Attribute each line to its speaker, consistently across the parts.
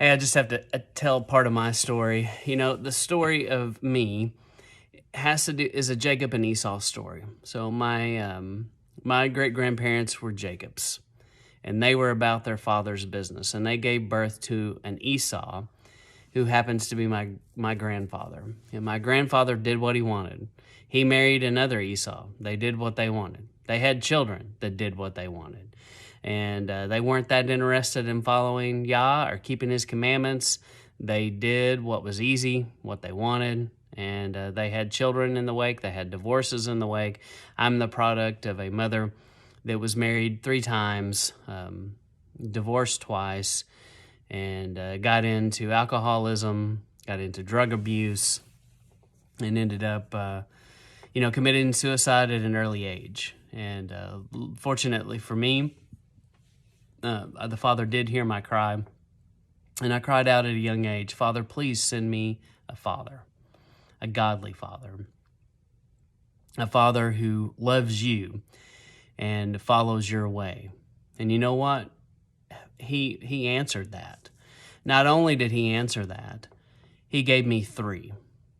Speaker 1: Hey, I just have to tell part of my story. You know, the story of me is a Jacob and Esau story. So my great grandparents were Jacobs, and they were about their father's business, and they gave birth to an Esau, who happens to be my grandfather. And my grandfather did what he wanted. He married another Esau. They did what they wanted. They had children that did what they wanted. And they weren't that interested in following Yah or keeping his commandments. They did what was easy, what they wanted, and they had children in the wake. They had divorces in the wake. I'm the product of a mother that was married 3 times, divorced twice, and got into alcoholism, got into drug abuse, and ended up, committing suicide at an early age. And fortunately for me, the Father did hear my cry, and I cried out at a young age, "Father, please send me a father, a godly father, a father who loves you and follows your way." And you know what? He answered that. Not only did he answer that, he gave me 3.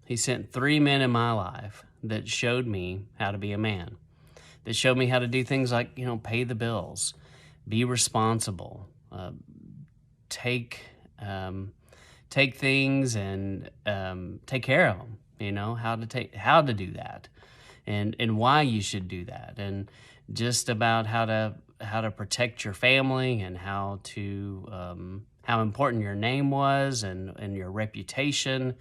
Speaker 1: He sent 3 men in my life that showed me how to be a man, that showed me how to do things like, pay the bills, be responsible, take things and take care of them. How to do that, and why you should do that, and just about how to protect your family, and how important your name was, and your reputation,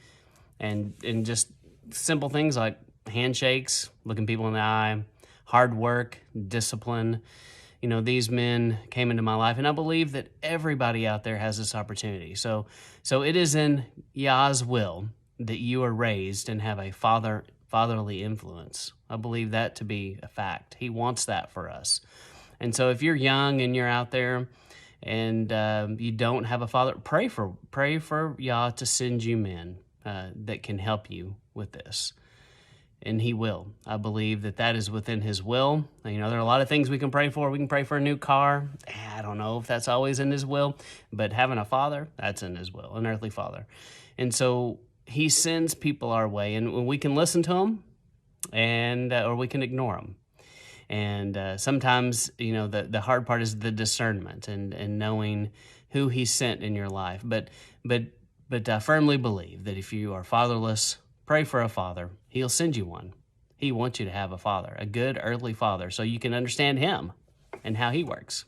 Speaker 1: and just simple things like handshakes, looking people in the eye, hard work, discipline. These men came into my life, and I believe that everybody out there has this opportunity. So it is in Yah's will that you are raised and have a fatherly influence. I believe that to be a fact. He wants that for us. And so if you're young and you're out there and you don't have a father, pray for Yah to send you men that can help you with this. And he will. I believe that is within his will. There are a lot of things we can pray for. We can pray for a new car. I don't know if that's always in his will, but having a father, that's in his will, an earthly father. And so he sends people our way, and we can listen to them, and or we can ignore them. And sometimes, the hard part is the discernment and knowing who he sent in your life. But I firmly believe that if you are fatherless, pray for a father. He'll send you one. He wants you to have a father, a good earthly father, so you can understand him and how he works.